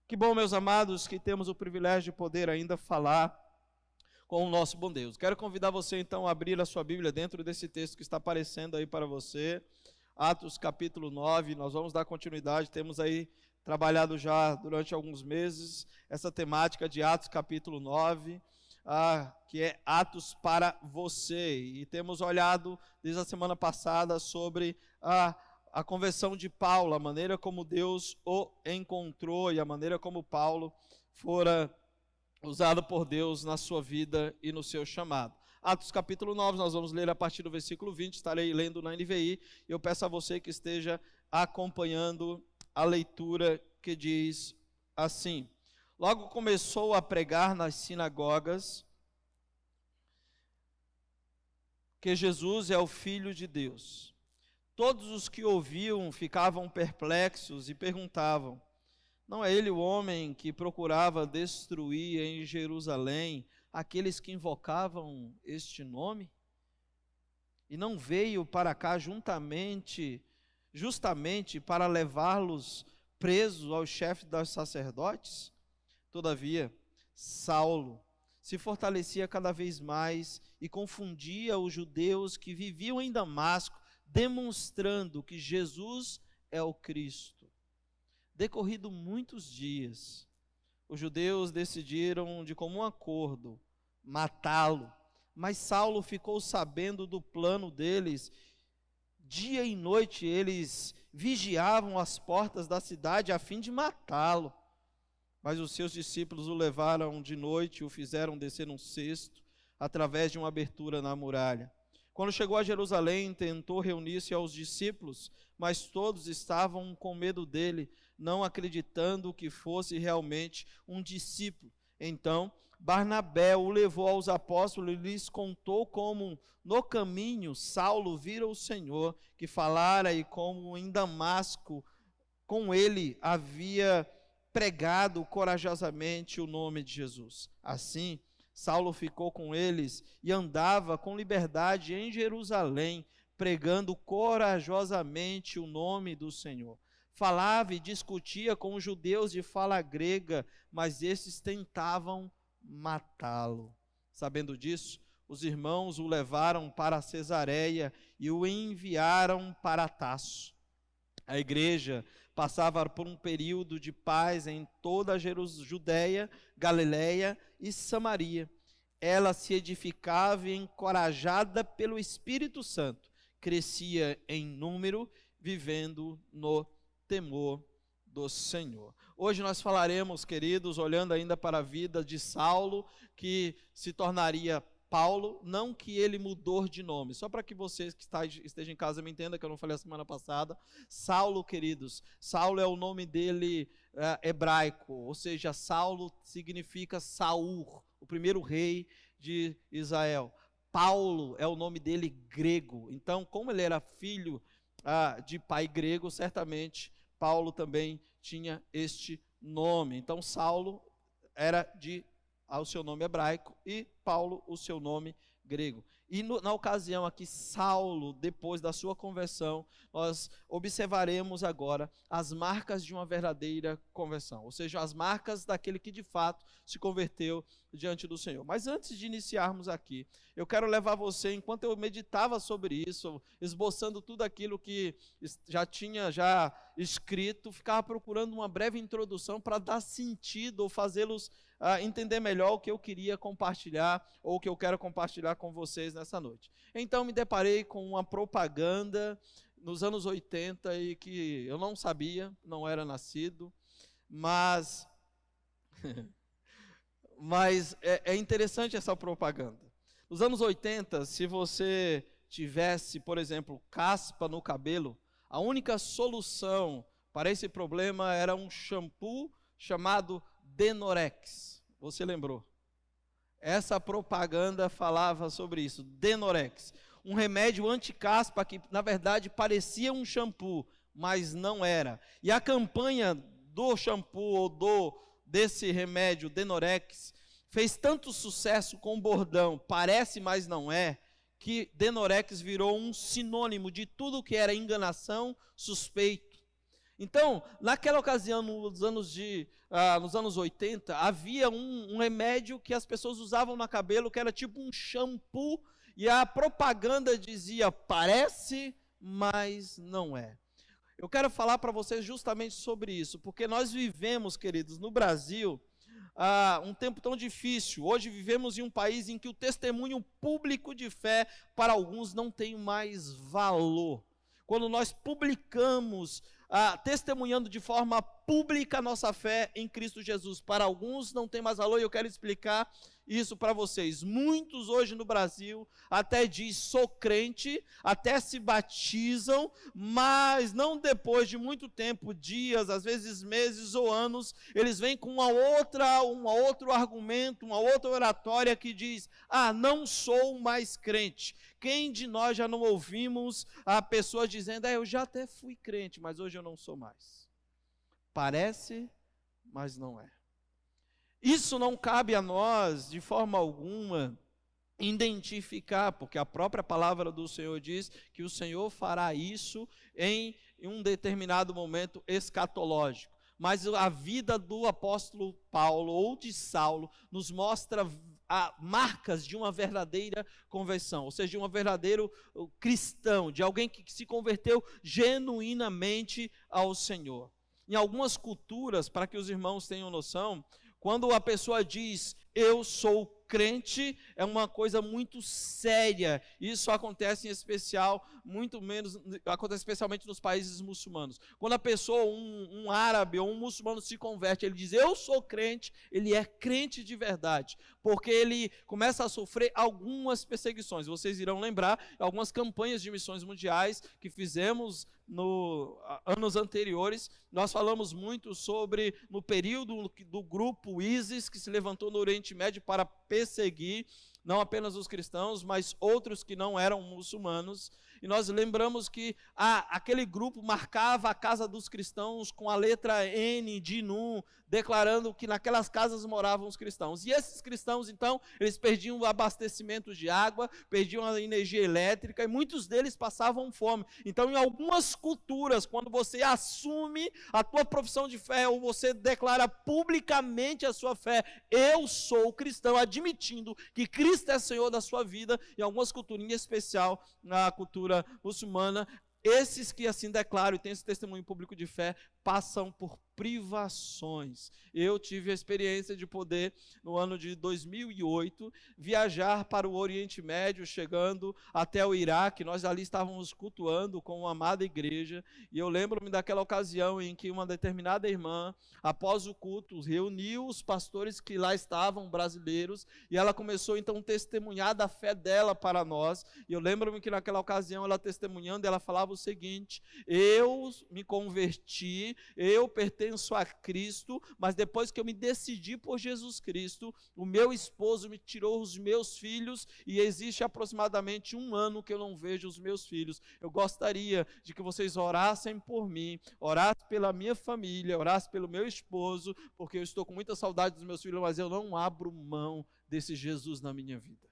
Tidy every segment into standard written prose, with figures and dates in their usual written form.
Que bom, meus amados, que temos o privilégio de poder ainda falar com o nosso bom Deus. Quero convidar você então a abrir a sua Bíblia dentro desse texto que está aparecendo aí para você, Atos capítulo 9, nós vamos dar continuidade, temos aí trabalhado já durante alguns meses essa temática de Atos capítulo 9, que é Atos para você, e temos olhado desde a semana passada sobre a conversão de Paulo, a maneira como Deus o encontrou e a maneira como Paulo fora usado por Deus na sua vida e no seu chamado. Atos capítulo 9, nós vamos ler a partir do versículo 20, estarei lendo na NVI, e eu peço a você que esteja acompanhando a leitura que diz assim: logo começou a pregar nas sinagogas que Jesus é o Filho de Deus. Todos os que ouviam ficavam perplexos e perguntavam: não é ele o homem que procurava destruir em Jerusalém aqueles que invocavam este nome? E não veio para cá justamente para levá-los presos ao chefe dos sacerdotes? Todavia, Saulo se fortalecia cada vez mais e confundia os judeus que viviam em Damasco, demonstrando que Jesus é o Cristo. Decorrido muitos dias, os judeus decidiram de comum acordo matá-lo, mas Saulo ficou sabendo do plano deles. Dia e noite eles vigiavam as portas da cidade a fim de matá-lo. Mas os seus discípulos o levaram de noite e o fizeram descer num cesto, através de uma abertura na muralha. Quando chegou a Jerusalém, tentou reunir-se aos discípulos, mas todos estavam com medo dele, não acreditando que fosse realmente um discípulo. Então, Barnabé o levou aos apóstolos e lhes contou como no caminho Saulo vira o Senhor, que falara, e como em Damasco com ele havia pregado corajosamente o nome de Jesus. Assim, Saulo ficou com eles e andava com liberdade em Jerusalém, pregando corajosamente o nome do Senhor. Falava e discutia com os judeus de fala grega, mas esses tentavam matá-lo. Sabendo disso, os irmãos o levaram para Cesareia e o enviaram para Tarso. A igreja passava por um período de paz em toda a Judéia, Galiléia e Samaria. Ela se edificava e, encorajada pelo Espírito Santo, crescia em número, vivendo no temor do Senhor. Hoje nós falaremos, queridos, olhando ainda para a vida de Saulo, que se tornaria Paulo, não que ele mudou de nome, só para que vocês que estejam em casa me entendam, que eu não falei a semana passada. Saulo, queridos, Saulo é o nome dele hebraico, ou seja, Saulo significa Saul, o primeiro rei de Israel. Paulo é o nome dele grego, então como ele era filho de pai grego, certamente Paulo também tinha este nome. Então Saulo era o seu nome hebraico e Paulo o seu nome grego. E na ocasião aqui, Saulo, depois da sua conversão, nós observaremos agora as marcas de uma verdadeira conversão, ou seja, as marcas daquele que de fato se converteu diante do Senhor. Mas antes de iniciarmos aqui, eu quero levar você, enquanto eu meditava sobre isso, esboçando tudo aquilo que já tinha escrito, ficava procurando uma breve introdução para dar sentido ou fazê-los entender melhor o que eu queria compartilhar ou o que eu quero compartilhar com vocês nessa noite. Então me deparei com uma propaganda nos anos 80 e que eu não sabia, não era nascido, mas é interessante essa propaganda. Nos anos 80, se você tivesse, por exemplo, caspa no cabelo, a única solução para esse problema era um shampoo chamado Denorex. Você lembrou? Essa propaganda falava sobre isso, Denorex, um remédio anti-caspa que na verdade parecia um shampoo, mas não era. E a campanha do shampoo ou desse remédio Denorex fez tanto sucesso com o bordão "parece, mas não é", que Denorex virou um sinônimo de tudo que era enganação, suspeito. Então, naquela ocasião, nos anos 80, havia um remédio que as pessoas usavam no cabelo, que era tipo um shampoo, e a propaganda dizia, parece, mas não é. Eu quero falar para vocês justamente sobre isso, porque nós vivemos, queridos, no Brasil, um tempo tão difícil. Hoje vivemos em um país em que o testemunho público de fé, para alguns, não tem mais valor. Quando nós publicamos, testemunhando de forma pública a nossa fé em Cristo Jesus, para alguns não tem mais valor, e eu quero explicar isso para vocês. Muitos hoje no Brasil até diz sou crente, até se batizam, mas não depois de muito tempo, dias, às vezes meses ou anos, eles vêm com um outro argumento, uma outra oratória que diz, não sou mais crente. Quem de nós já não ouvimos a pessoa dizendo, eu já até fui crente, mas hoje eu não sou mais. Parece, mas não é. Isso não cabe a nós, de forma alguma, identificar, porque a própria palavra do Senhor diz que o Senhor fará isso em um determinado momento escatológico. Mas a vida do apóstolo Paulo ou de Saulo nos mostra marcas de uma verdadeira conversão, ou seja, de um verdadeiro cristão, de alguém que se converteu genuinamente ao Senhor. Em algumas culturas, para que os irmãos tenham noção, quando a pessoa diz, eu sou crente, é uma coisa muito séria. Isso acontece em especial, acontece especialmente nos países muçulmanos. Quando a pessoa, um árabe ou um muçulmano se converte, ele diz, eu sou crente, ele é crente de verdade, porque ele começa a sofrer algumas perseguições. Vocês irão lembrar algumas campanhas de missões mundiais que fizemos anos anteriores. Nós falamos muito sobre, no período do grupo ISIS, que se levantou no Oriente Médio para perseguir não apenas os cristãos, mas outros que não eram muçulmanos. E nós lembramos que aquele grupo marcava a casa dos cristãos com a letra N de Nun, declarando que naquelas casas moravam os cristãos. E esses cristãos, então, eles perdiam o abastecimento de água, perdiam a energia elétrica, e muitos deles passavam fome. Então, em algumas culturas, quando você assume a tua profissão de fé, ou você declara publicamente a sua fé, eu sou cristão, admitindo que Cristo é Senhor da sua vida, em algumas culturas, em especial na cultura muçulmana, esses que assim declaram e têm esse testemunho público de fé, passam por privações. Eu tive a experiência de poder, no ano de 2008, viajar para o Oriente Médio, chegando até o Iraque. Nós ali estávamos cultuando com uma amada igreja, e eu lembro-me daquela ocasião em que uma determinada irmã, após o culto, reuniu os pastores que lá estavam, brasileiros, e ela começou então a testemunhar da fé dela para nós. E eu lembro-me que naquela ocasião, ela testemunhando, ela falava o seguinte, eu me converti, eu pertenço a Cristo, mas depois que eu me decidi por Jesus Cristo, o meu esposo me tirou os meus filhos, e existe aproximadamente 1 ano que eu não vejo os meus filhos. Eu gostaria de que vocês orassem por mim, orassem pela minha família, orassem pelo meu esposo, porque eu estou com muita saudade dos meus filhos, mas eu não abro mão desse Jesus na minha vida.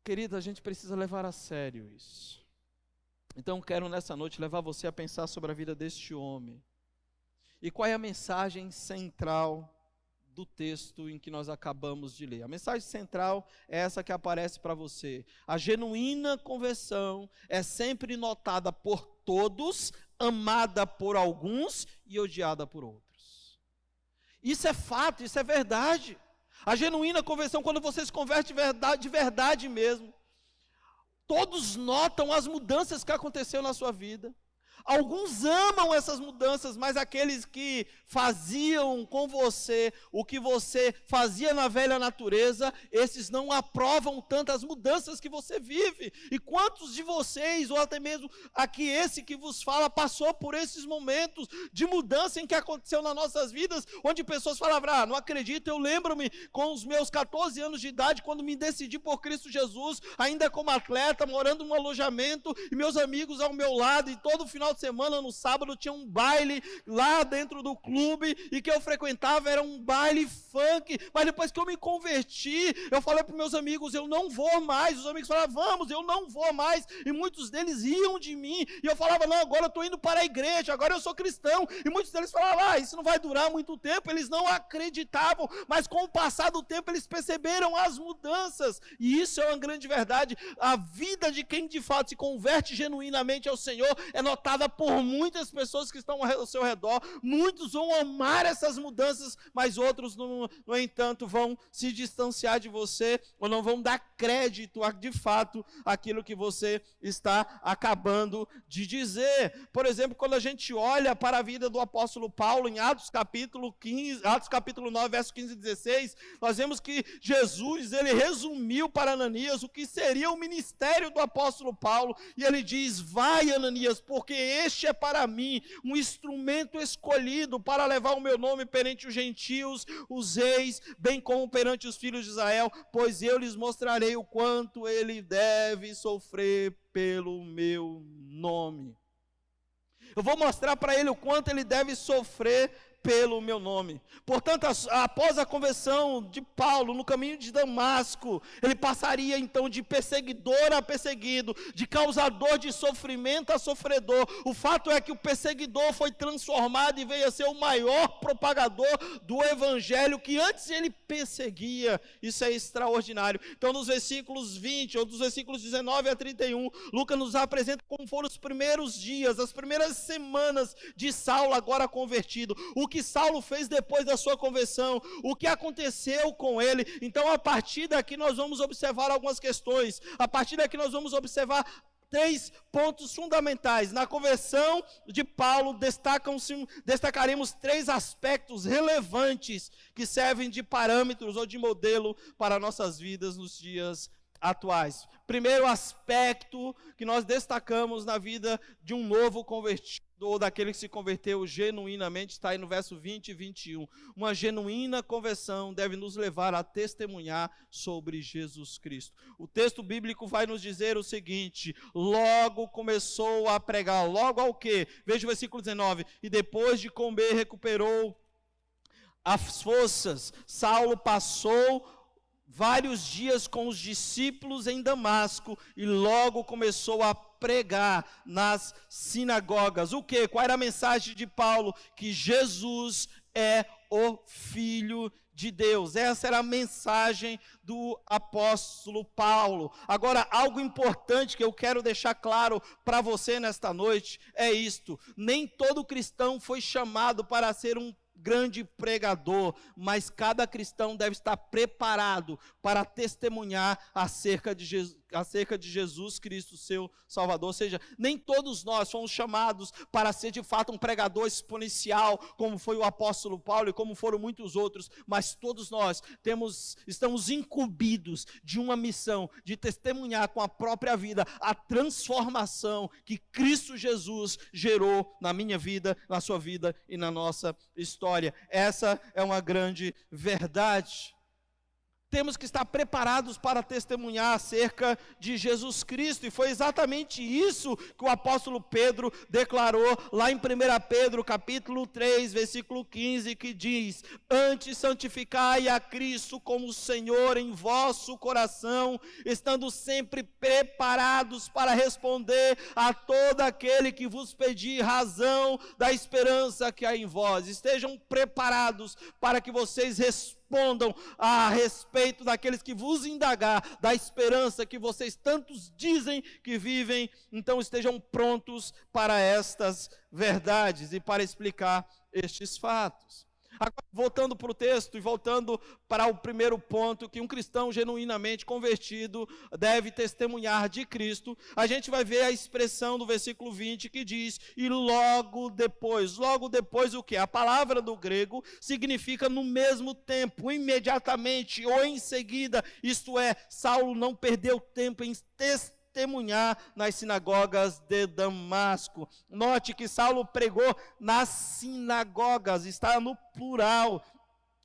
Querida, a gente precisa levar a sério isso. Então quero nessa noite levar você a pensar sobre a vida deste homem. E qual é a mensagem central do texto em que nós acabamos de ler? A mensagem central é essa que aparece para você. A genuína conversão é sempre notada por todos, amada por alguns e odiada por outros. Isso é fato, isso é verdade. A genuína conversão, quando você se converte de verdade mesmo, todos notam as mudanças que aconteceram na sua vida. Alguns amam essas mudanças, mas aqueles que faziam com você o que você fazia na velha natureza, esses não aprovam tantas mudanças que você vive. E quantos de vocês, ou até mesmo aqui esse que vos fala, passou por esses momentos de mudança em que aconteceu nas nossas vidas, onde pessoas falavam, não acredito, eu lembro-me com os meus 14 anos de idade, quando me decidi por Cristo Jesus, ainda como atleta, morando num alojamento, e meus amigos ao meu lado, e todo final final de semana, no sábado, tinha um baile lá dentro do clube, e que eu frequentava era um baile funk, mas depois que eu me converti, eu falei para meus amigos, eu não vou mais. Os amigos falavam, vamos, eu não vou mais, e muitos deles riam de mim, e eu falava, não, agora eu estou indo para a igreja, agora eu sou cristão, e muitos deles falavam, isso não vai durar muito tempo. Eles não acreditavam, mas com o passar do tempo eles perceberam as mudanças, e isso é uma grande verdade. A vida de quem de fato se converte genuinamente ao Senhor é notada por muitas pessoas que estão ao seu redor. Muitos vão amar essas mudanças, mas outros, no entanto, vão se distanciar de você, ou não vão dar crédito de fato àquilo que você está acabando de dizer. Por exemplo, quando a gente olha para a vida do apóstolo Paulo em Atos capítulo 9, verso 15 e 16, nós vemos que Jesus, ele resumiu para Ananias o que seria o ministério do apóstolo Paulo, e ele diz, vai Ananias, porque este é para mim um instrumento escolhido para levar o meu nome perante os gentios, os reis, bem como perante os filhos de Israel, pois eu lhes mostrarei o quanto ele deve sofrer pelo meu nome. Eu vou mostrar para ele o quanto ele deve sofrer pelo meu nome. Portanto, após a conversão de Paulo no caminho de Damasco, ele passaria então de perseguidor a perseguido, de causador de sofrimento a sofredor. O fato é que o perseguidor foi transformado e veio a ser o maior propagador do evangelho que antes ele perseguia. Isso é extraordinário. Então, nos versículos 20, ou dos versículos 19 a 31, Lucas nos apresenta como foram os primeiros dias, as primeiras semanas de Saulo agora convertido. O que Saulo fez depois da sua conversão, o que aconteceu com ele. Então, a partir daqui nós vamos observar algumas questões. A partir daqui nós vamos observar 3 pontos fundamentais. Na conversão de Paulo, destacaremos 3 aspectos relevantes que servem de parâmetros ou de modelo para nossas vidas nos dias atuais. Primeiro aspecto que nós destacamos na vida de um novo convertido, ou daquele que se converteu genuinamente, está aí no verso 20 e 21. Uma genuína conversão deve nos levar a testemunhar sobre Jesus Cristo. O texto bíblico vai nos dizer o seguinte, logo começou a pregar, logo ao quê? Veja o versículo 19, e depois de comer recuperou as forças. Saulo passou vários dias com os discípulos em Damasco e logo começou a pregar nas sinagogas. O quê? Qual era a mensagem de Paulo? Que Jesus é o Filho de Deus. Essa era a mensagem do apóstolo Paulo. Agora, algo importante que eu quero deixar claro para você nesta noite é isto: nem todo cristão foi chamado para ser um grande pregador, mas cada cristão deve estar preparado para testemunhar acerca de Jesus Cristo, seu Salvador. Ou seja, nem todos nós fomos chamados para ser de fato um pregador exponencial, como foi o apóstolo Paulo e como foram muitos outros, mas todos nós estamos incumbidos de uma missão, de testemunhar com a própria vida a transformação que Cristo Jesus gerou na minha vida, na sua vida e na nossa história. Essa é uma grande verdade. Temos que estar preparados para testemunhar acerca de Jesus Cristo, e foi exatamente isso que o apóstolo Pedro declarou lá em 1 Pedro capítulo 3, versículo 15, que diz: antes santificai a Cristo como Senhor em vosso coração, estando sempre preparados para responder a todo aquele que vos pedir razão da esperança que há em vós. Estejam preparados para que vocês respondam a respeito daqueles que vos indagar da esperança que vocês tantos dizem que vivem. Então estejam prontos para estas verdades e para explicar estes fatos. Agora, voltando para o texto e voltando para o primeiro ponto, que um cristão genuinamente convertido deve testemunhar de Cristo, a gente vai ver a expressão do versículo 20 que diz, e logo depois o que? A palavra do grego significa no mesmo tempo, imediatamente ou em seguida, isto é, Saulo não perdeu tempo em testemunhar nas sinagogas de Damasco. Note que Saulo pregou nas sinagogas, está no plural.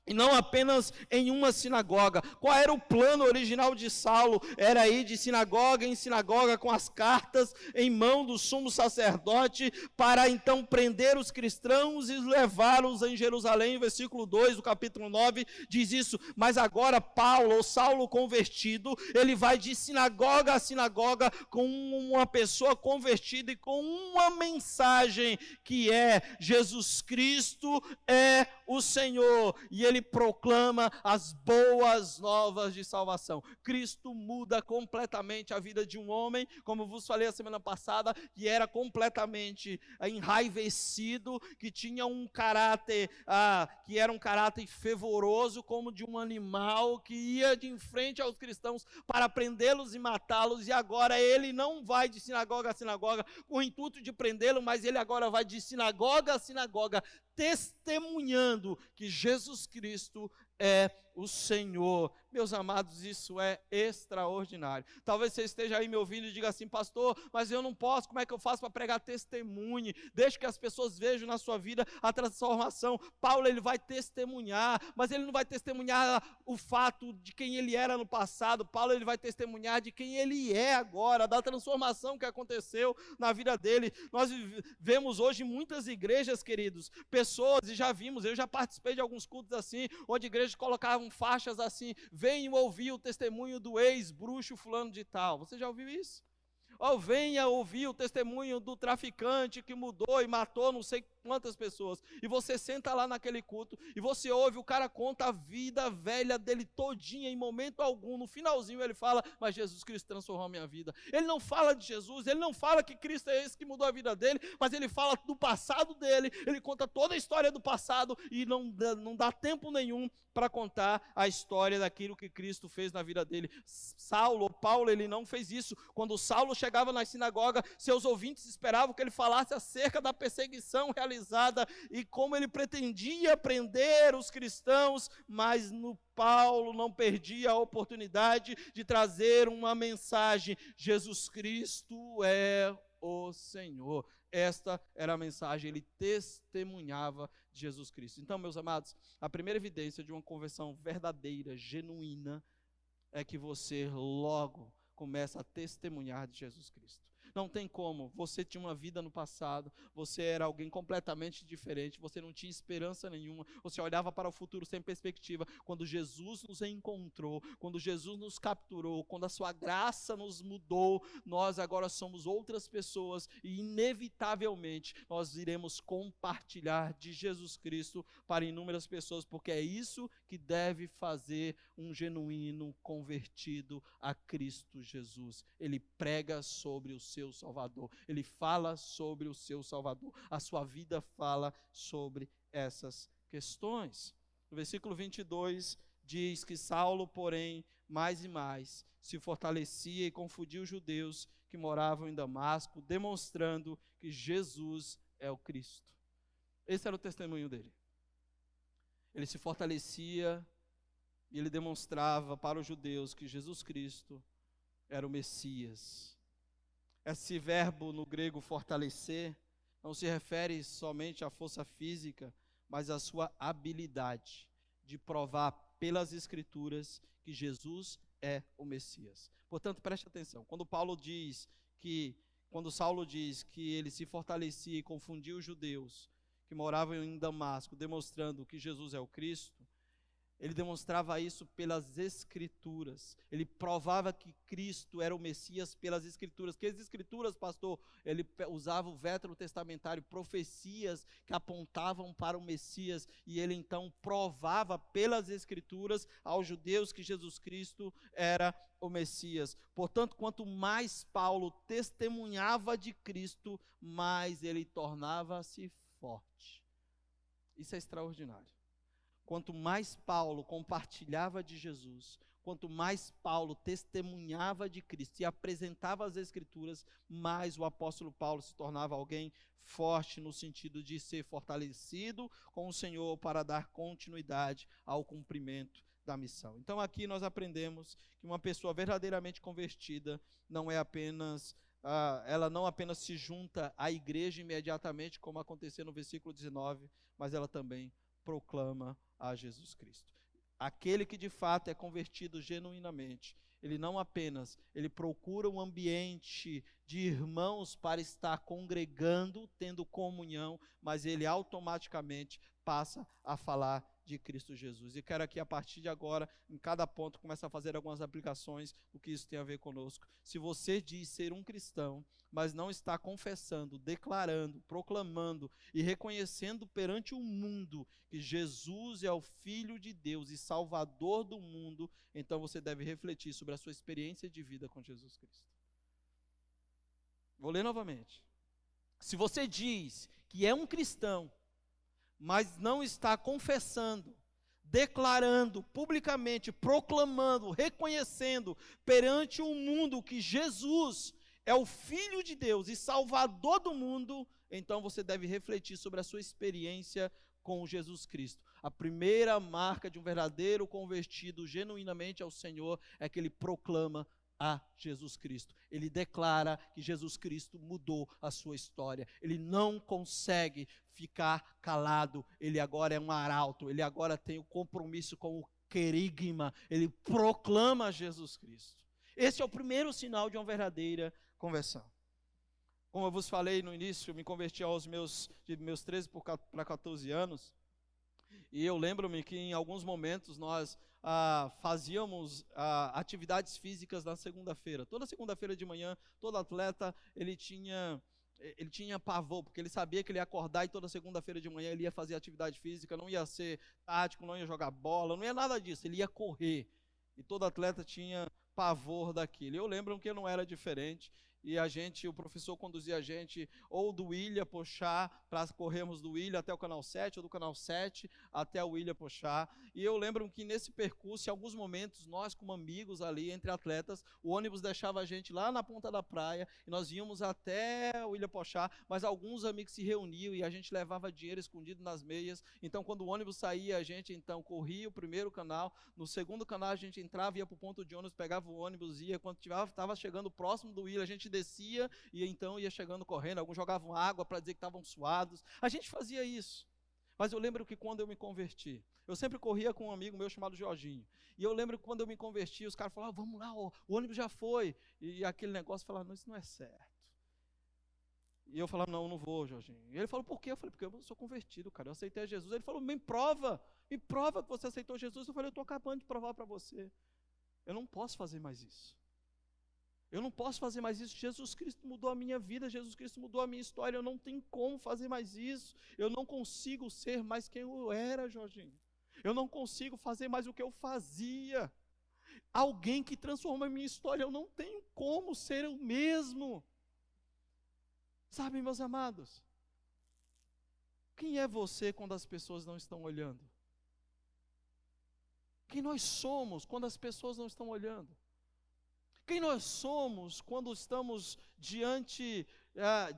E não apenas em uma sinagoga. Qual era o plano original de Saulo? Era ir de sinagoga em sinagoga com as cartas em mão do sumo sacerdote para então prender os cristãos e levá-los em Jerusalém. O versículo 2 do capítulo 9 diz isso. Mas agora Paulo, ou Saulo convertido, ele vai de sinagoga a sinagoga com uma pessoa convertida e com uma mensagem que é: Jesus Cristo é o Senhor. E ele proclama as boas novas de salvação. Cristo muda completamente a vida de um homem, como vos falei a semana passada, que era completamente enraivecido, que tinha um caráter, que era um caráter fervoroso, como de um animal, que ia de frente aos cristãos para prendê-los e matá-los, e agora ele não vai de sinagoga a sinagoga com o intuito de prendê-lo, mas ele agora vai de sinagoga a sinagoga, testemunhando que Jesus Cristo é o Senhor. Meus amados, isso é extraordinário. Talvez você esteja aí me ouvindo e diga assim: pastor, mas eu não posso, como é que eu faço para pregar testemunho? Deixe que as pessoas vejam na sua vida a transformação. Paulo, ele vai testemunhar, mas ele não vai testemunhar o fato de quem ele era no passado. Paulo, ele vai testemunhar de quem ele é agora, da transformação que aconteceu na vida dele. Nós vemos hoje muitas igrejas, queridos, pessoas, e já vimos, eu já participei de alguns cultos assim, onde igrejas colocavam faixas assim: venham ouvir o testemunho do ex-bruxo fulano de tal. Você já ouviu isso? Ou venha ouvir o testemunho do traficante que mudou e matou não sei quantas pessoas. E você senta lá naquele culto e você ouve, o cara conta a vida velha dele todinha, em momento algum, no finalzinho ele fala: mas Jesus Cristo transformou a minha vida. Ele não fala de Jesus, ele não fala que Cristo é esse que mudou a vida dele, mas ele fala do passado dele, ele conta toda a história do passado e não dá tempo nenhum para contar a história daquilo que Cristo fez na vida dele. Paulo, ele não fez isso. Quando Saulo chegava na sinagoga, seus ouvintes esperavam que ele falasse acerca da perseguição realizada e como ele pretendia prender os cristãos, mas Paulo não perdia a oportunidade de trazer uma mensagem: Jesus Cristo é o Senhor. Esta era a mensagem, ele testemunhava de Jesus Cristo. Então, meus amados, a primeira evidência de uma conversão verdadeira, genuína, é que você logo começa a testemunhar de Jesus Cristo. Não tem como, você tinha uma vida no passado, você era alguém completamente diferente, você não tinha esperança nenhuma, você olhava para o futuro sem perspectiva. Quando Jesus nos encontrou, quando Jesus nos capturou, quando a sua graça nos mudou, nós agora somos outras pessoas e inevitavelmente nós iremos compartilhar de Jesus Cristo para inúmeras pessoas, porque é isso que deve fazer um genuíno convertido a Cristo Jesus. Ele prega sobre o seu Salvador, ele fala sobre o seu Salvador, a sua vida fala sobre essas questões. No versículo 22 diz que Saulo, porém, mais e mais se fortalecia e confundia os judeus que moravam em Damasco, demonstrando que Jesus é o Cristo. Esse era o testemunho dele. Ele se fortalecia e ele demonstrava para os judeus que Jesus Cristo era o Messias. Esse verbo no grego fortalecer não se refere somente à força física, mas à sua habilidade de provar pelas Escrituras que Jesus é o Messias. Portanto, preste atenção, quando Saulo diz que ele se fortalecia e confundia os judeus que moravam em Damasco, demonstrando que Jesus é o Cristo, ele demonstrava isso pelas Escrituras. Ele provava que Cristo era o Messias pelas Escrituras. Que as Escrituras, pastor? Ele usava o veterotestamentário, profecias que apontavam para o Messias, e ele então provava pelas Escrituras aos judeus que Jesus Cristo era o Messias. Portanto, quanto mais Paulo testemunhava de Cristo, mais ele tornava-se forte. Isso é extraordinário. Quanto mais Paulo compartilhava de Jesus, quanto mais Paulo testemunhava de Cristo e apresentava as Escrituras, mais o apóstolo Paulo se tornava alguém forte no sentido de ser fortalecido com o Senhor para dar continuidade ao cumprimento da missão. Então aqui nós aprendemos que uma pessoa verdadeiramente convertida não é apenas... ela não apenas se junta à igreja imediatamente, como aconteceu no versículo 19, mas ela também proclama a Jesus Cristo. Aquele que de fato é convertido genuinamente, ele não apenas, ele procura um ambiente de irmãos para estar congregando, tendo comunhão, mas ele automaticamente passa a falar de Cristo Jesus. E quero aqui, a partir de agora, em cada ponto, começar a fazer algumas aplicações do que isso tem a ver conosco. Se você diz ser um cristão, mas não está confessando, declarando, proclamando e reconhecendo perante o mundo que Jesus é o Filho de Deus e Salvador do mundo, então você deve refletir sobre a sua experiência de vida com Jesus Cristo. Vou ler novamente. Se você diz que é um cristão, mas não está confessando, declarando publicamente, proclamando, reconhecendo perante o mundo que Jesus é o Filho de Deus e Salvador do mundo, então você deve refletir sobre a sua experiência com Jesus Cristo. A primeira marca de um verdadeiro convertido genuinamente ao Senhor é que ele proclama a Jesus Cristo. Ele declara que Jesus Cristo mudou a sua história. Ele não consegue ficar calado. Ele agora é um arauto. Ele agora tem o compromisso com o querigma. Ele proclama Jesus Cristo. Esse é o primeiro sinal de uma verdadeira conversão. Como eu vos falei no início, eu me converti de meus 13 para 14 anos. E eu lembro-me que em alguns momentos nós fazíamos atividades físicas na segunda-feira. Toda segunda-feira de manhã, todo atleta, ele tinha pavor, porque ele sabia que ele ia acordar e toda segunda-feira de manhã ele ia fazer atividade física, não ia ser tático, não ia jogar bola, não ia nada disso, ele ia correr. E todo atleta tinha pavor daquilo. Eu lembro que eu não era diferente. E o professor conduzia a gente ou do Ilha Pochá, para corrermos do Ilha até o canal 7, ou do canal 7 até o Ilha Pochá. E eu lembro que nesse percurso, em alguns momentos, nós como amigos ali, entre atletas, o ônibus deixava a gente lá na ponta da praia, e nós íamos até o Ilha Pochá, mas alguns amigos se reuniam e a gente levava dinheiro escondido nas meias. Então quando o ônibus saía, a gente então corria o primeiro canal, no segundo canal a gente entrava, ia para o ponto de ônibus, pegava o ônibus, ia, quando estava chegando próximo do Ilha, a gente descia e então ia chegando correndo. Alguns jogavam água para dizer que estavam suados. A gente fazia isso. Mas eu lembro que quando eu me converti, eu sempre corria com um amigo meu chamado Jorginho. E eu lembro que quando eu me converti, os caras falavam, vamos lá, o ônibus já foi. E aquele negócio falava, não, isso não é certo. E eu falava, não vou, Jorginho. E ele falou, por quê? Eu falei, porque eu sou convertido, cara, eu aceitei Jesus. Ele falou, me prova que você aceitou Jesus. Eu falei, eu estou acabando de provar para você. Eu não posso fazer mais isso. Eu não posso fazer mais isso. Jesus Cristo mudou a minha vida, Jesus Cristo mudou a minha história. Eu não tenho como fazer mais isso. Eu não consigo ser mais quem eu era, Jorginho. Eu não consigo fazer mais o que eu fazia. Alguém que transforma a minha história, eu não tenho como ser eu mesmo. Sabe, meus amados? Quem é você quando as pessoas não estão olhando? Quem nós somos quando as pessoas não estão olhando? Quem nós somos quando estamos diante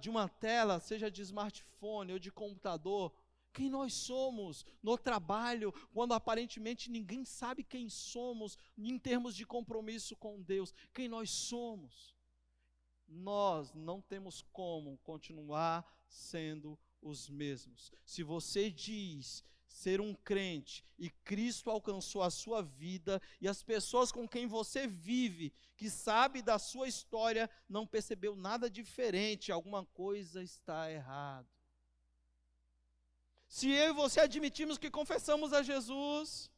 de uma tela, seja de smartphone ou de computador? Quem nós somos no trabalho, quando aparentemente ninguém sabe quem somos em termos de compromisso com Deus? Quem nós somos? Nós não temos como continuar sendo os mesmos. Se você diz ser um crente e Cristo alcançou a sua vida e as pessoas com quem você vive, que sabe da sua história, não percebeu nada diferente, alguma coisa está errada. Se eu e você admitimos que confessamos a Jesus,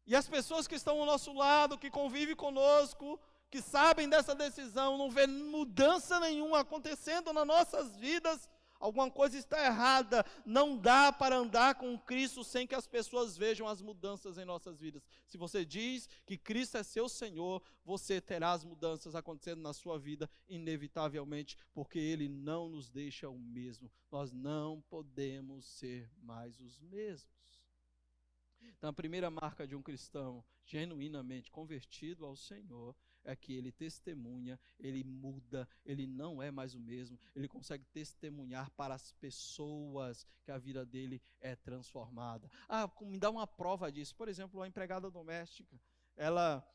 e as pessoas que estão ao nosso lado, que convivem conosco, que sabem dessa decisão, não vê mudança nenhuma acontecendo nas nossas vidas, alguma coisa está errada. Não dá para andar com Cristo sem que as pessoas vejam as mudanças em nossas vidas. Se você diz que Cristo é seu Senhor, você terá as mudanças acontecendo na sua vida, inevitavelmente, porque Ele não nos deixa o mesmo. Nós não podemos ser mais os mesmos. Então, a primeira marca de um cristão genuinamente convertido ao Senhor é que ele testemunha, ele muda, ele não é mais o mesmo, ele consegue testemunhar para as pessoas que a vida dele é transformada. Me dá uma prova disso. Por exemplo, a empregada doméstica, ela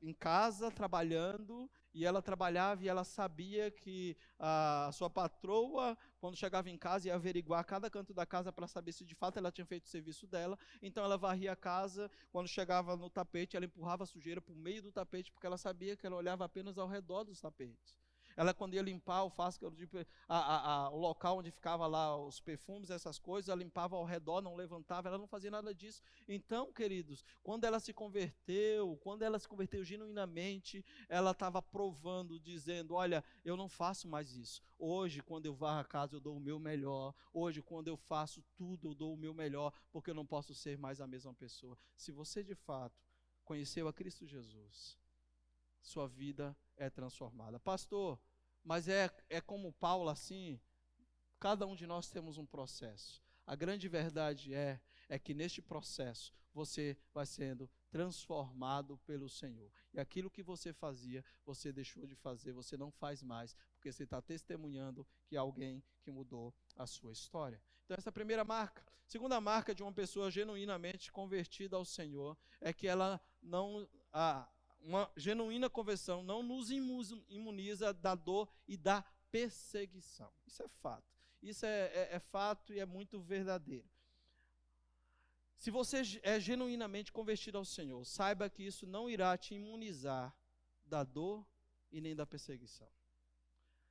em casa, trabalhando, E ela trabalhava e ela sabia que a sua patroa, quando chegava em casa, ia averiguar cada canto da casa para saber se de fato ela tinha feito o serviço dela. Então ela varria a casa, quando chegava no tapete, ela empurrava a sujeira para o meio do tapete, porque ela sabia que ela olhava apenas ao redor dos tapetes. Ela, quando ia limpar o fásculo, o local onde ficava lá os perfumes, essas coisas, ela limpava ao redor, não levantava, ela não fazia nada disso. Então, queridos, quando ela se converteu genuinamente, ela estava provando, dizendo, olha, eu não faço mais isso. Hoje, quando eu varro a casa, eu dou o meu melhor. Hoje, quando eu faço tudo, eu dou o meu melhor, porque eu não posso ser mais a mesma pessoa. Se você, de fato, conheceu a Cristo Jesus, sua vida é transformada. Pastor, mas é como Paulo assim? Cada um de nós temos um processo. A grande verdade é que neste processo você vai sendo transformado pelo Senhor. E aquilo que você fazia, você deixou de fazer, você não faz mais, porque você está testemunhando que há alguém que mudou a sua história. Então essa é a primeira marca. Segunda marca de uma pessoa genuinamente convertida ao Senhor é que ela não... uma genuína conversão não nos imuniza da dor e da perseguição. Isso é fato. Isso é fato e é muito verdadeiro. Se você é genuinamente convertido ao Senhor, saiba que isso não irá te imunizar da dor e nem da perseguição.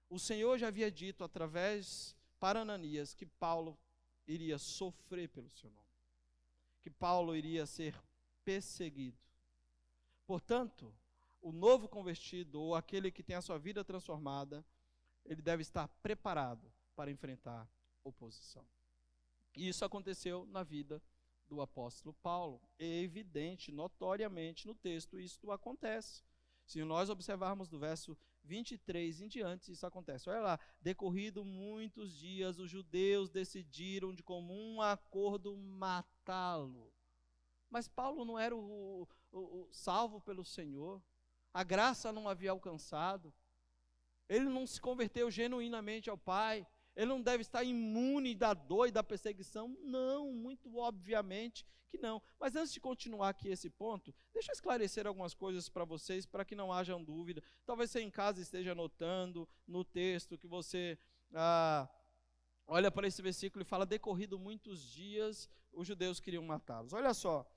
O Senhor já havia dito através para Ananias que Paulo iria sofrer pelo seu nome, que Paulo iria ser perseguido. Portanto, o novo convertido, ou aquele que tem a sua vida transformada, ele deve estar preparado para enfrentar oposição. E isso aconteceu na vida do apóstolo Paulo. É evidente, notoriamente, no texto, isso acontece. Se nós observarmos do verso 23 em diante, isso acontece. Olha lá, decorrido muitos dias, os judeus decidiram de comum acordo matá-lo. Mas Paulo não era o salvo pelo Senhor, a graça não havia alcançado, ele não se converteu genuinamente ao Pai, ele não deve estar imune da dor e da perseguição, não, muito obviamente que não. Mas antes de continuar aqui esse ponto, deixa eu esclarecer algumas coisas para vocês, para que não hajam dúvida. Talvez você em casa esteja anotando no texto que você olha para esse versículo e fala, decorrido muitos dias, os judeus queriam matá-los. Olha só,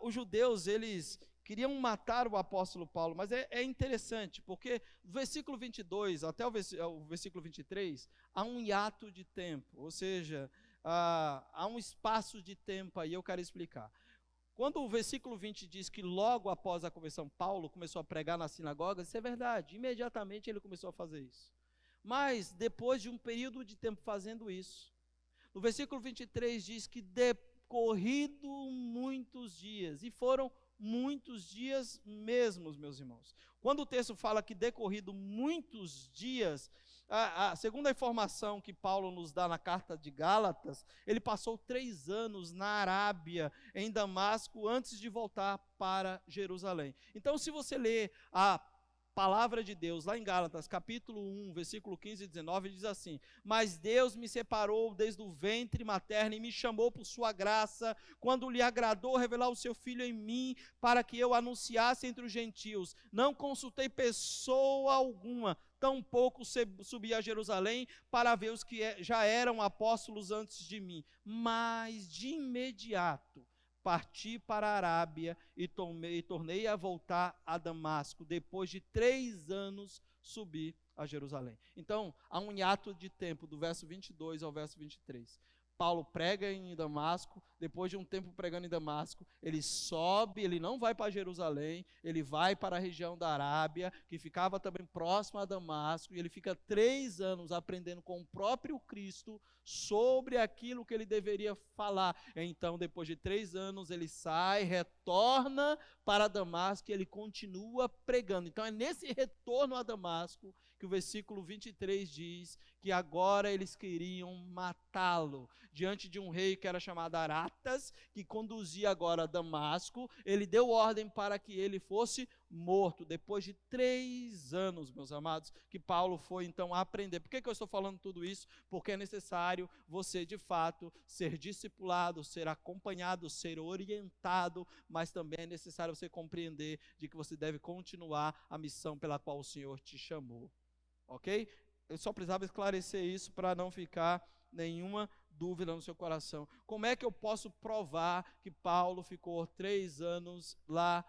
os judeus, eles queriam matar o apóstolo Paulo, mas é interessante, porque do versículo 22 até o versículo 23, há um hiato de tempo, ou seja, há um espaço de tempo aí, eu quero explicar. Quando o versículo 20 diz que logo após a conversão, Paulo começou a pregar na sinagoga, isso é verdade, imediatamente ele começou a fazer isso. Mas depois de um período de tempo fazendo isso, no versículo 23 diz que decorrido muitos dias, e foram muitos dias mesmo, meus irmãos. Quando o texto fala que decorrido muitos dias, segundo a informação que Paulo nos dá na carta de Gálatas, ele passou 3 anos na Arábia, em Damasco, antes de voltar para Jerusalém. Então, se você ler a palavra de Deus, lá em Gálatas, capítulo 1, versículo 15 e 19, diz assim, mas Deus me separou desde o ventre materno e me chamou por sua graça, quando lhe agradou revelar o seu Filho em mim, para que eu anunciasse entre os gentios. Não consultei pessoa alguma, tampouco subi a Jerusalém para ver os que já eram apóstolos antes de mim, mas de imediato parti para a Arábia e tornei a voltar a Damasco. Depois de 3 anos, subi a Jerusalém. Então, há um hiato de tempo, do verso 22 ao verso 23. Paulo prega em Damasco, depois de um tempo pregando em Damasco, ele sobe, ele não vai para Jerusalém, ele vai para a região da Arábia, que ficava também próximo a Damasco, e ele fica 3 anos aprendendo com o próprio Cristo sobre aquilo que ele deveria falar. Então, depois de 3 anos, ele sai, retorna para Damasco e ele continua pregando. Então, é nesse retorno a Damasco que o versículo 23 diz que agora eles queriam matá-lo. Diante de um rei que era chamado Aratas, que conduzia agora a Damasco, ele deu ordem para que ele fosse morto, depois de 3 anos, meus amados, que Paulo foi então aprender. Por que eu estou falando tudo isso? Porque é necessário você, de fato, ser discipulado, ser acompanhado, ser orientado, mas também é necessário você compreender de que você deve continuar a missão pela qual o Senhor te chamou. Ok? Eu só precisava esclarecer isso para não ficar nenhuma dúvida no seu coração. Como é que eu posso provar que Paulo ficou 3 anos lá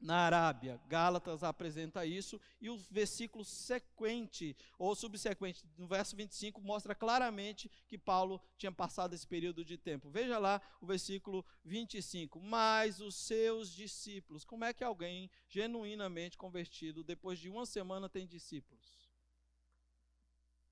na Arábia? Gálatas apresenta isso, e o versículo sequente, ou subsequente, no verso 25, mostra claramente que Paulo tinha passado esse período de tempo. Veja lá o versículo 25. Mas os seus discípulos, como é que alguém genuinamente convertido, depois de 1 semana, tem discípulos?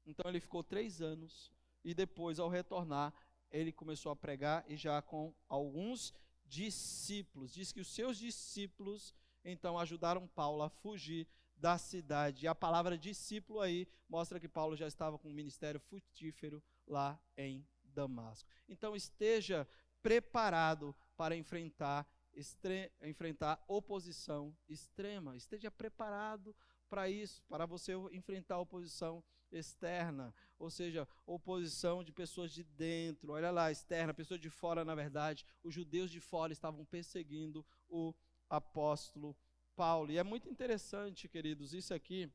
Então ele ficou 3 anos, e depois, ao retornar, ele começou a pregar, e já com alguns discípulos. Diz que os seus discípulos, então, ajudaram Paulo a fugir da cidade. E a palavra discípulo aí mostra que Paulo já estava com um ministério frutífero lá em Damasco. Então, esteja preparado para enfrentar oposição extrema. Esteja preparado para isso, para você enfrentar oposição externa, ou seja, oposição de pessoas de dentro, olha lá, externa, pessoas de fora. Na verdade, os judeus de fora estavam perseguindo o apóstolo Paulo. E é muito interessante, queridos, isso aqui,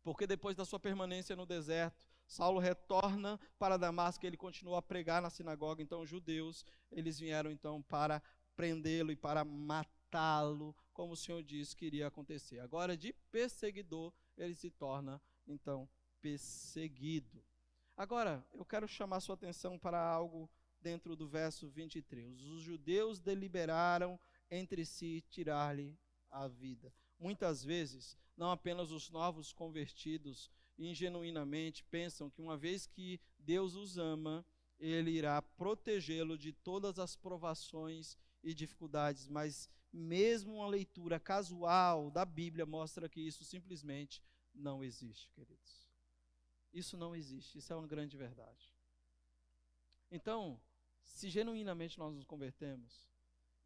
porque depois da sua permanência no deserto, Saulo retorna para Damasco, e ele continua a pregar na sinagoga. Então os judeus, eles vieram então para prendê-lo e para matá-lo, como o Senhor disse que iria acontecer. Agora, de perseguidor, ele se torna então perseguido. Agora, eu quero chamar sua atenção para algo dentro do verso 23. Os judeus deliberaram entre si tirar-lhe a vida. Muitas vezes, não apenas os novos convertidos ingenuinamente pensam que uma vez que Deus os ama, ele irá protegê-lo de todas as provações e dificuldades, mas mesmo uma leitura casual da Bíblia mostra que isso simplesmente não existe, queridos. Isso não existe, isso é uma grande verdade. Então, se genuinamente nós nos convertemos,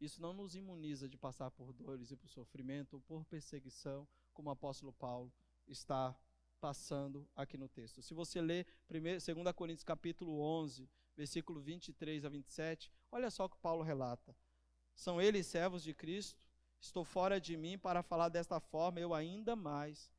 isso não nos imuniza de passar por dores e por sofrimento, ou por perseguição, como o apóstolo Paulo está passando aqui no texto. Se você ler 2 Coríntios capítulo 11, versículo 23 a 27, olha só o que Paulo relata. São eles servos de Cristo? Estou fora de mim para falar desta forma, eu ainda mais.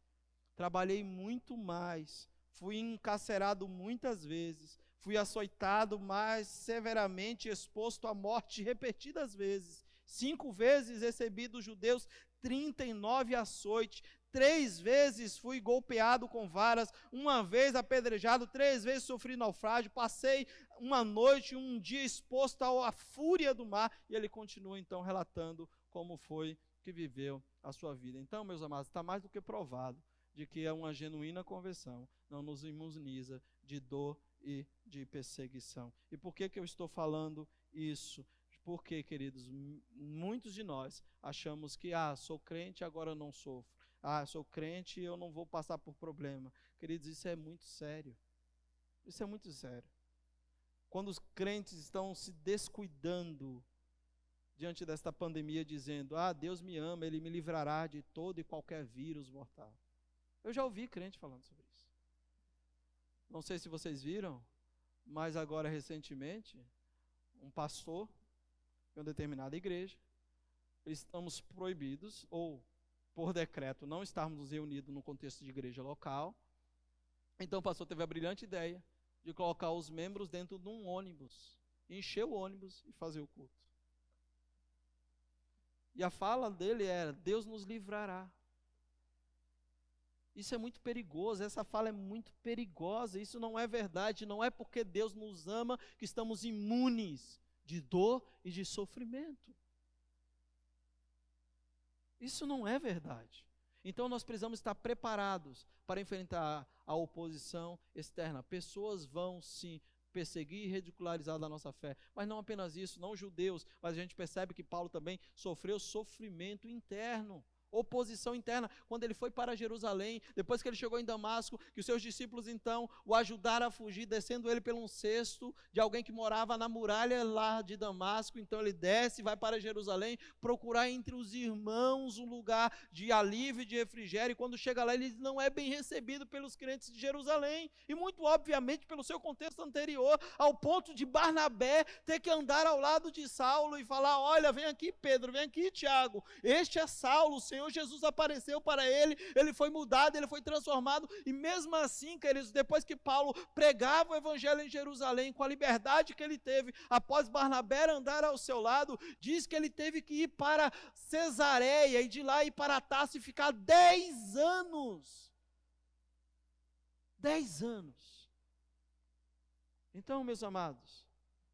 Trabalhei muito mais, fui encarcerado muitas vezes, fui açoitado mais severamente, exposto à morte repetidas vezes. 5 vezes recebi dos judeus 39 açoites, 3 vezes fui golpeado com varas, 1 vez apedrejado, 3 vezes sofri naufrágio, passei uma noite, um dia exposto à fúria do mar. E ele continua então relatando como foi que viveu a sua vida. Então, meus amados, está mais do que provado de que é uma genuína conversão não nos imuniza de dor e de perseguição. E por que eu estou falando isso? Porque, queridos, muitos de nós achamos que, sou crente, agora não sofro. Sou crente e eu não vou passar por problema. Queridos, isso é muito sério. Isso é muito sério. Quando os crentes estão se descuidando diante desta pandemia, dizendo, Deus me ama, Ele me livrará de todo e qualquer vírus mortal. Eu já ouvi crente falando sobre isso. Não sei se vocês viram, mas agora recentemente, um pastor de uma determinada igreja, estamos proibidos, ou por decreto, não estarmos nos reunidos no contexto de igreja local. Então o pastor teve a brilhante ideia de colocar os membros dentro de um ônibus, encher o ônibus e fazer o culto. E a fala dele era, Deus nos livrará. Isso é muito perigoso, essa fala é muito perigosa, isso não é verdade, não é porque Deus nos ama que estamos imunes de dor e de sofrimento. Isso não é verdade. Então nós precisamos estar preparados para enfrentar a oposição externa. Pessoas vão sim perseguir e ridicularizar da nossa fé, mas não apenas isso, não judeus, mas a gente percebe que Paulo também sofreu sofrimento interno. oposição interna. Quando ele foi para Jerusalém, depois que ele chegou em Damasco, que os seus discípulos então o ajudaram a fugir, descendo ele pelo um cesto de alguém que morava na muralha lá de Damasco. Então ele desce e vai para Jerusalém, procurar entre os irmãos um lugar de alívio e de refrigério, e quando chega lá ele não é bem recebido pelos crentes de Jerusalém, e muito obviamente pelo seu contexto anterior, ao ponto de Barnabé ter que andar ao lado de Saulo e falar: olha, vem aqui Pedro, vem aqui Tiago, este é Saulo, o Senhor Jesus apareceu para ele, ele foi mudado, ele foi transformado. E mesmo assim, queridos, depois que Paulo pregava o evangelho em Jerusalém, com a liberdade que ele teve, após Barnabé andar ao seu lado, diz que ele teve que ir para Cesareia, e de lá ir para Tarso e ficar 10 anos. 10 anos. Então, meus amados,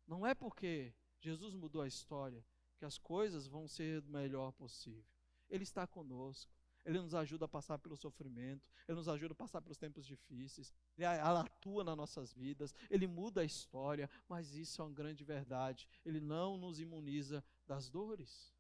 não é porque Jesus mudou a história que as coisas vão ser do melhor possível. Ele está conosco, Ele nos ajuda a passar pelo sofrimento, Ele nos ajuda a passar pelos tempos difíceis, Ele atua nas nossas vidas, Ele muda a história, mas isso é uma grande verdade. Ele não nos imuniza das dores,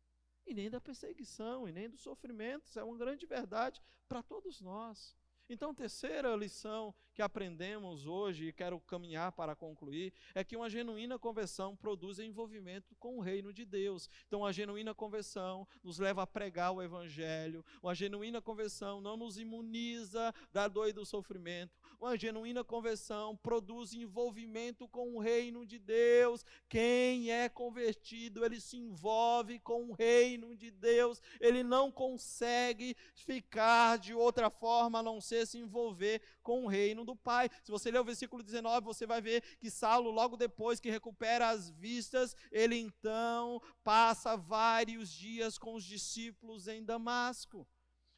e nem da perseguição, e nem do sofrimento. Isso é uma grande verdade para todos nós. Então, terceira lição que aprendemos hoje, e quero caminhar para concluir, é que uma genuína conversão produz envolvimento com o reino de Deus. Então, a genuína conversão nos leva a pregar o evangelho. Uma genuína conversão não nos imuniza da dor e do sofrimento. Uma genuína conversão produz envolvimento com o reino de Deus. Quem é convertido, ele se envolve com o reino de Deus. Ele não consegue ficar de outra forma a não ser se envolver com o reino do Pai. Se você ler o versículo 19, você vai ver que Saulo, logo depois que recupera as vistas, ele então passa vários dias com os discípulos em Damasco.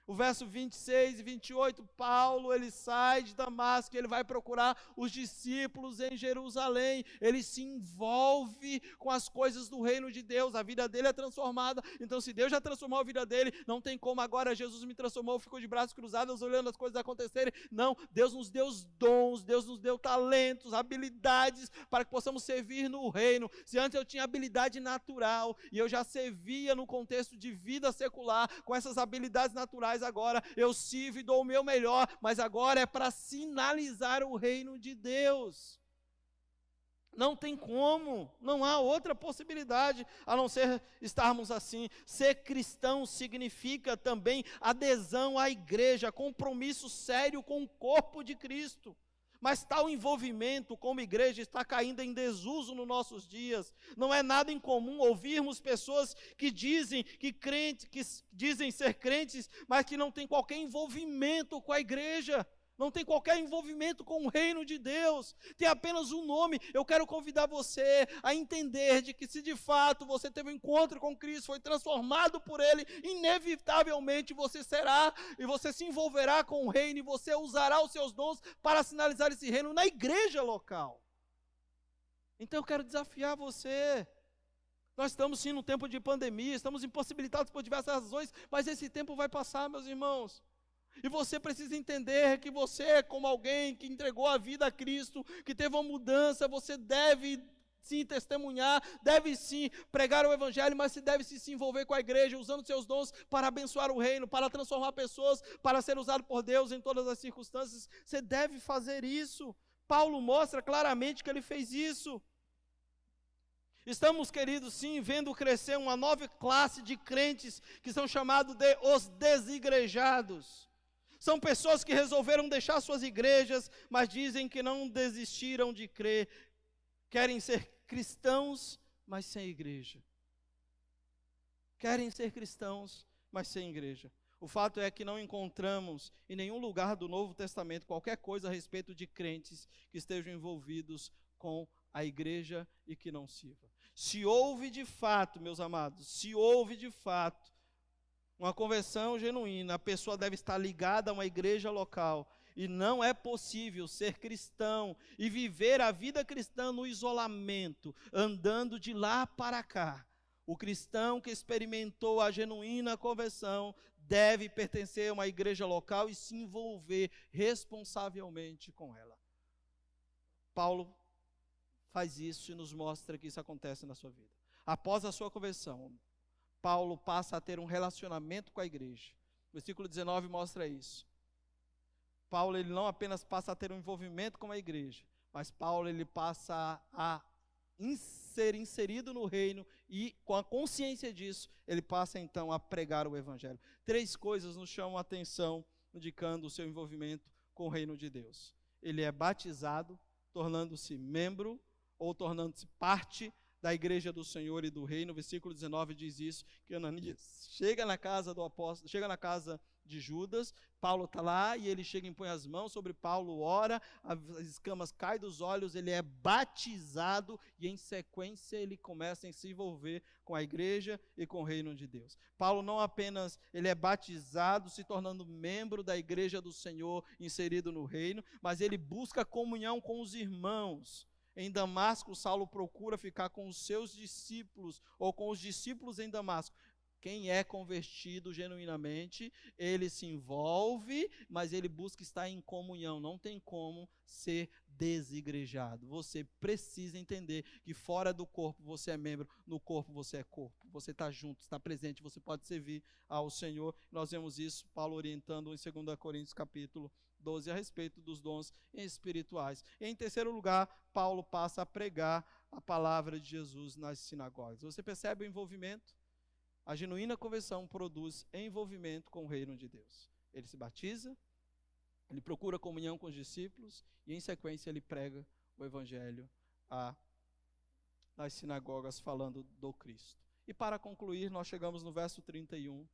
O verso 26 e 28, Paulo, ele sai de Damasco, ele vai procurar os discípulos em Jerusalém, ele se envolve com as coisas do reino de Deus, a vida dele é transformada. Então, se Deus já transformou a vida dele, não tem como agora Jesus me transformou, eu fico de braços cruzados olhando as coisas acontecerem. Não, Deus nos deu os dons, Deus nos deu talentos, habilidades para que possamos servir no reino. Se antes eu tinha habilidade natural e eu já servia no contexto de vida secular com essas habilidades naturais, agora eu sirvo e dou o meu melhor, mas agora é para sinalizar o reino de Deus. Não tem como, não há outra possibilidade a não ser estarmos assim. Ser cristão significa também adesão à igreja, compromisso sério com o corpo de Cristo. Mas tal envolvimento como igreja está caindo em desuso nos nossos dias. Não é nada incomum ouvirmos pessoas que dizem dizem ser crentes, mas que não têm qualquer envolvimento com a igreja. Não tem qualquer envolvimento com o reino de Deus, tem apenas um nome. Eu quero convidar você a entender de que se de fato você teve um encontro com Cristo, foi transformado por Ele, inevitavelmente você será e você se envolverá com o reino, e você usará os seus dons para sinalizar esse reino na igreja local. Então eu quero desafiar você. Nós estamos sim num tempo de pandemia, estamos impossibilitados por diversas razões, mas esse tempo vai passar, meus irmãos. E você precisa entender que você, como alguém que entregou a vida a Cristo, que teve uma mudança, você deve sim testemunhar, deve sim pregar o evangelho, mas se deve sim se envolver com a igreja, usando seus dons para abençoar o reino, para transformar pessoas, para ser usado por Deus em todas as circunstâncias. Você deve fazer isso. Paulo mostra claramente que ele fez isso. Estamos, queridos, sim, vendo crescer uma nova classe de crentes que são chamados de os desigrejados. São pessoas que resolveram deixar suas igrejas, mas dizem que não desistiram de crer. Querem ser cristãos, mas sem igreja. Querem ser cristãos, mas sem igreja. O fato é que não encontramos em nenhum lugar do Novo Testamento qualquer coisa a respeito de crentes que estejam envolvidos com a igreja e que não sirva. Se houve de fato, meus amados, se houve de fato uma conversão genuína, a pessoa deve estar ligada a uma igreja local. E não é possível ser cristão e viver a vida cristã no isolamento, andando de lá para cá. O cristão que experimentou a genuína conversão deve pertencer a uma igreja local e se envolver responsavelmente com ela. Paulo faz isso e nos mostra que isso acontece na sua vida. Após a sua conversão, Paulo passa a ter um relacionamento com a igreja. Versículo 19 mostra isso. Paulo, ele não apenas passa a ter um envolvimento com a igreja, mas Paulo, ele passa a ser inserido no reino e, com a consciência disso, ele passa então a pregar o evangelho. 3 coisas nos chamam a atenção, indicando o seu envolvimento com o reino de Deus. Ele é batizado, tornando-se membro ou tornando-se parte da igreja do Senhor e do reino. Versículo 19 diz isso, que Ananias chega na casa do apóstolo, chega na casa de Judas, Paulo está lá e ele chega e impõe as mãos sobre Paulo, ora, as escamas caem dos olhos, ele é batizado e em sequência ele começa a se envolver com a igreja e com o reino de Deus. Paulo não apenas ele é batizado, se tornando membro da igreja do Senhor, inserido no reino, mas ele busca comunhão com os irmãos. Em Damasco, Saulo procura ficar com os seus discípulos, ou com os discípulos em Damasco. Quem é convertido genuinamente, ele se envolve, mas ele busca estar em comunhão. Não tem como ser desigrejado. Você precisa entender que fora do corpo você é membro, no corpo você é corpo. Você está junto, está presente, você pode servir ao Senhor. Nós vemos isso, Paulo orientando em 2 Coríntios capítulo 12 a respeito dos dons espirituais. Em terceiro lugar, Paulo passa a pregar a palavra de Jesus nas sinagogas. Você percebe o envolvimento? A genuína conversão produz envolvimento com o reino de Deus. Ele se batiza, ele procura comunhão com os discípulos e em sequência ele prega o evangelho nas sinagogas falando do Cristo. E para concluir, nós chegamos no verso 31,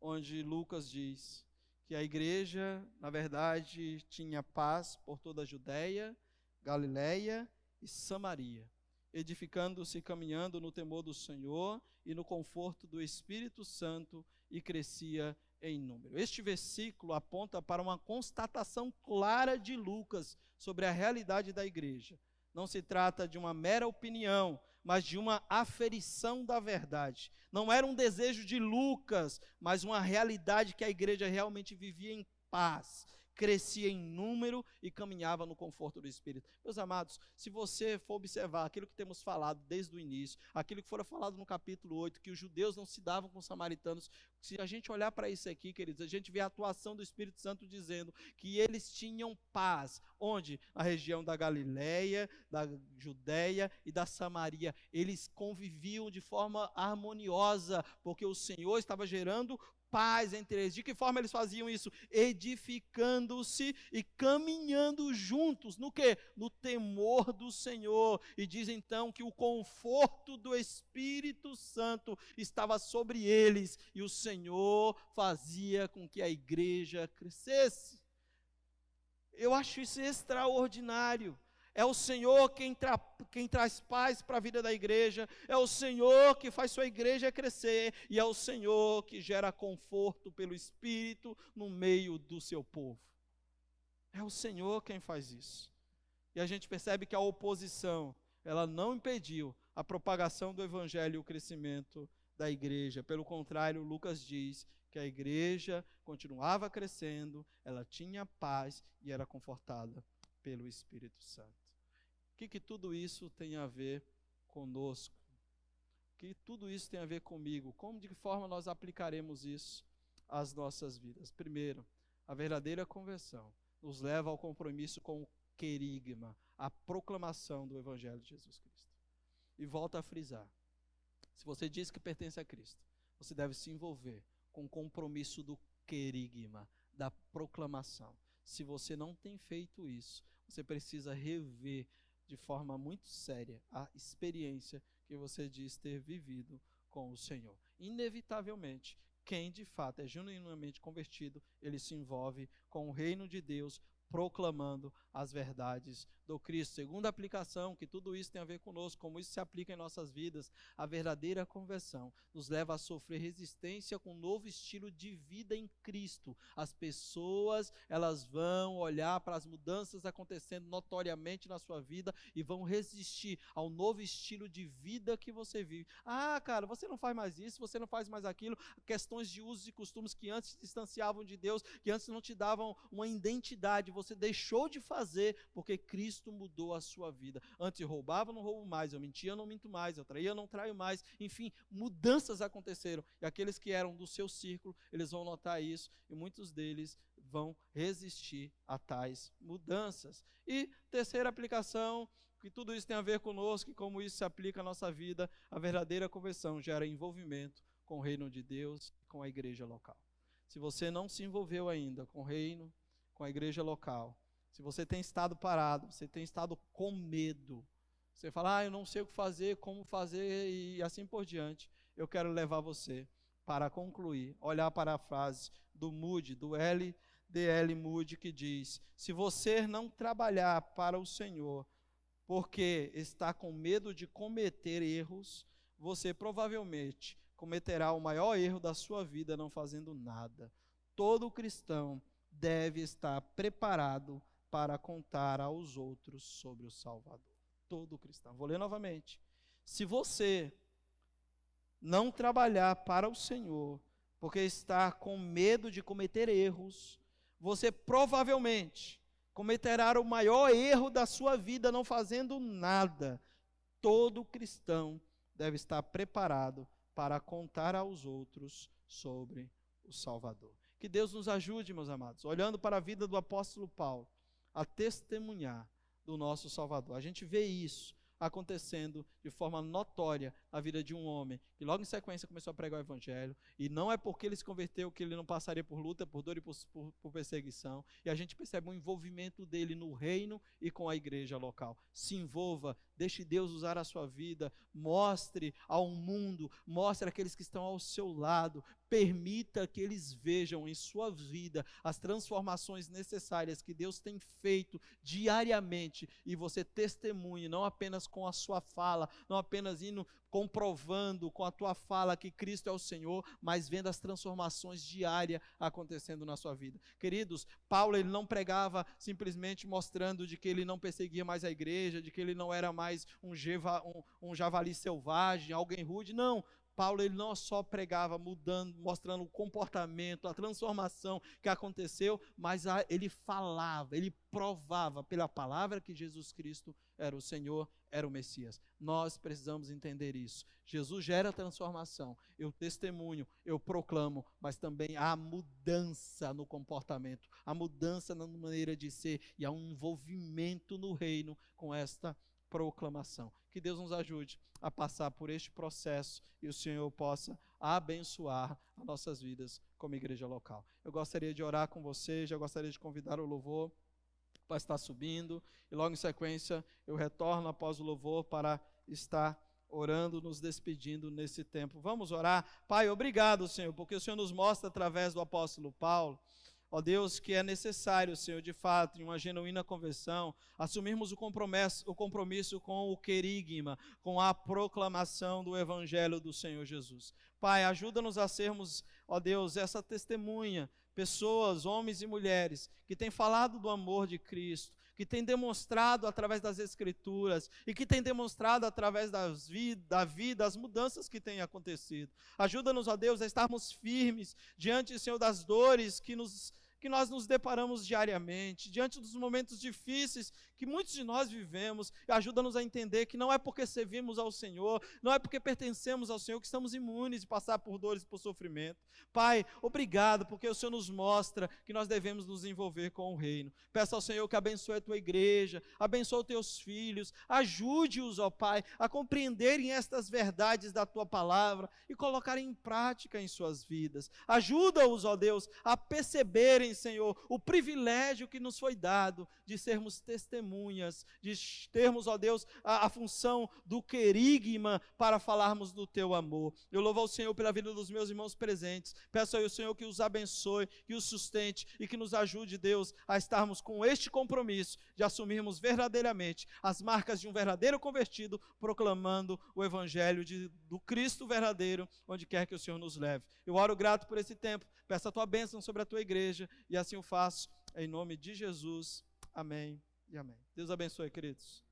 onde Lucas diz que a igreja, na verdade, tinha paz por toda a Judéia, Galiléia e Samaria, edificando-se e caminhando no temor do Senhor e no conforto do Espírito Santo, e crescia em número. Este versículo aponta para uma constatação clara de Lucas sobre a realidade da igreja. Não se trata de uma mera opinião, mas de uma aferição da verdade. Não era um desejo de Lucas, mas uma realidade que a igreja realmente vivia em paz, crescia em número e caminhava no conforto do Espírito. Meus amados, se você for observar aquilo que temos falado desde o início, aquilo que fora falado no capítulo 8, que os judeus não se davam com os samaritanos, se a gente olhar para isso aqui, queridos, a gente vê a atuação do Espírito Santo dizendo que eles tinham paz. Onde? Na região da Galiléia, da Judéia e da Samaria. Eles conviviam de forma harmoniosa, porque o Senhor estava gerando paz entre eles. De que forma eles faziam isso? Edificando-se e caminhando juntos. No quê? No temor do Senhor. E diz então que o conforto do Espírito Santo estava sobre eles e o Senhor fazia com que a igreja crescesse. Eu acho isso extraordinário. É o Senhor quem traz paz para a vida da igreja, é o Senhor que faz sua igreja crescer, e é o Senhor que gera conforto pelo Espírito no meio do seu povo. É o Senhor quem faz isso. E a gente percebe que a oposição, ela não impediu a propagação do Evangelho e o crescimento da igreja. Pelo contrário, Lucas diz que a igreja continuava crescendo, ela tinha paz e era confortada pelo Espírito Santo. O que tudo isso tem a ver conosco? O que tudo isso tem a ver comigo? De que forma nós aplicaremos isso às nossas vidas? Primeiro, a verdadeira conversão nos leva ao compromisso com o querigma, a proclamação do Evangelho de Jesus Cristo. E volto a frisar, se você diz que pertence a Cristo, você deve se envolver com o compromisso do querigma, da proclamação. Se você não tem feito isso, você precisa rever de forma muito séria a experiência que você diz ter vivido com o Senhor. Inevitavelmente, quem de fato é genuinamente convertido, ele se envolve com o reino de Deus, proclamando as verdades do Cristo. Segunda aplicação, que tudo isso tem a ver conosco, como isso se aplica em nossas vidas, a verdadeira conversão nos leva a sofrer resistência com um novo estilo de vida em Cristo. As pessoas, elas vão olhar para as mudanças acontecendo notoriamente na sua vida e vão resistir ao novo estilo de vida que você vive. Ah, cara, você não faz mais isso, você não faz mais aquilo, questões de usos e costumes que antes te distanciavam de Deus, que antes não te davam uma identidade, você deixou de fazer porque Cristo mudou a sua vida. Antes eu roubava, não roubo mais, eu mentia, eu não minto mais, eu traía, eu não traio mais. Enfim, mudanças aconteceram. E aqueles que eram do seu círculo, eles vão notar isso e muitos deles vão resistir a tais mudanças. E terceira aplicação, que tudo isso tem a ver conosco e como isso se aplica à nossa vida, a verdadeira conversão gera envolvimento com o reino de Deus, com a igreja local. Se você não se envolveu ainda com o reino, com a igreja local, se você tem estado parado, você tem estado com medo, você fala, eu não sei o que fazer, como fazer e assim por diante, eu quero levar você para concluir, olhar para a frase do Moody, do L.D.L. Moody, que diz, se você não trabalhar para o Senhor, porque está com medo de cometer erros, você provavelmente cometerá o maior erro da sua vida não fazendo nada. Todo cristão deve estar preparado para contar aos outros sobre o Salvador. Todo cristão. Vou ler novamente. Se você não trabalhar para o Senhor, porque está com medo de cometer erros, você provavelmente cometerá o maior erro da sua vida não fazendo nada. Todo cristão deve estar preparado para contar aos outros sobre o Salvador. Que Deus nos ajude, meus amados, olhando para a vida do apóstolo Paulo, a testemunhar do nosso Salvador. A gente vê isso acontecendo de forma notória na vida de um homem que logo em sequência começou a pregar o evangelho, e não é porque ele se converteu que ele não passaria por luta, por dor e por perseguição, e a gente percebe um envolvimento dele no reino e com a igreja local. Se envolva, deixe Deus usar a sua vida, mostre ao mundo, mostre àqueles que estão ao seu lado, permita que eles vejam em sua vida as transformações necessárias que Deus tem feito diariamente, e você testemunhe, não apenas com a sua fala, não apenas indo comprovando com a tua fala que Cristo é o Senhor, mas vendo as transformações diárias acontecendo na sua vida. Queridos, Paulo ele não pregava simplesmente mostrando de que ele não perseguia mais a igreja, de que ele não era mais um javali selvagem, alguém rude, não. Paulo ele não só pregava mostrando o comportamento, a transformação que aconteceu, mas ele falava, ele provava pela palavra que Jesus Cristo era o Senhor, era o Messias. Nós precisamos entender isso. Jesus gera transformação, eu testemunho, eu proclamo, mas também há mudança no comportamento, há mudança na maneira de ser e há um envolvimento no reino com esta proclamação. Que Deus nos ajude a passar por este processo e o Senhor possa abençoar as nossas vidas como igreja local. Eu gostaria de orar com você, já gostaria de convidar o louvor para estar subindo, e logo em sequência eu retorno após o louvor para estar orando, nos despedindo nesse tempo. Vamos orar. Pai, obrigado, Senhor, porque o Senhor nos mostra através do apóstolo Paulo, ó Deus, que é necessário, Senhor, de fato, em uma genuína conversão, assumirmos o compromisso com o querigma, com a proclamação do Evangelho do Senhor Jesus. Pai, ajuda-nos a sermos, ó Deus, essa testemunha, pessoas, homens e mulheres, que têm falado do amor de Cristo, que têm demonstrado através das Escrituras e que têm demonstrado através da vida, as mudanças que têm acontecido. Ajuda-nos, ó Deus, a estarmos firmes diante, Senhor, das dores que nós nos deparamos diariamente, diante dos momentos difíceis que muitos de nós vivemos. Ajuda-nos a entender que não é porque servimos ao Senhor, não é porque pertencemos ao Senhor que estamos imunes de passar por dores e por sofrimento. Pai, obrigado porque o Senhor nos mostra que nós devemos nos envolver com o reino. Peço ao Senhor que abençoe a tua igreja, abençoe os teus filhos, ajude-os, ó Pai, a compreenderem estas verdades da tua palavra e colocarem em prática em suas vidas. Ajuda-os, ó Deus, a perceberem, Senhor, o privilégio que nos foi dado de sermos testemunhas, de termos, ó Deus, a função do querigma para falarmos do teu amor. Eu louvo ao Senhor pela vida dos meus irmãos presentes. Peço ao Senhor que os abençoe, que os sustente e que nos ajude, Deus, a estarmos com este compromisso de assumirmos verdadeiramente as marcas de um verdadeiro convertido, proclamando o Evangelho do Cristo verdadeiro, onde quer que o Senhor nos leve. Eu oro grato por esse tempo, peço a tua bênção sobre a tua igreja, e assim o faço, em nome de Jesus. Amém e amém. Deus abençoe, queridos.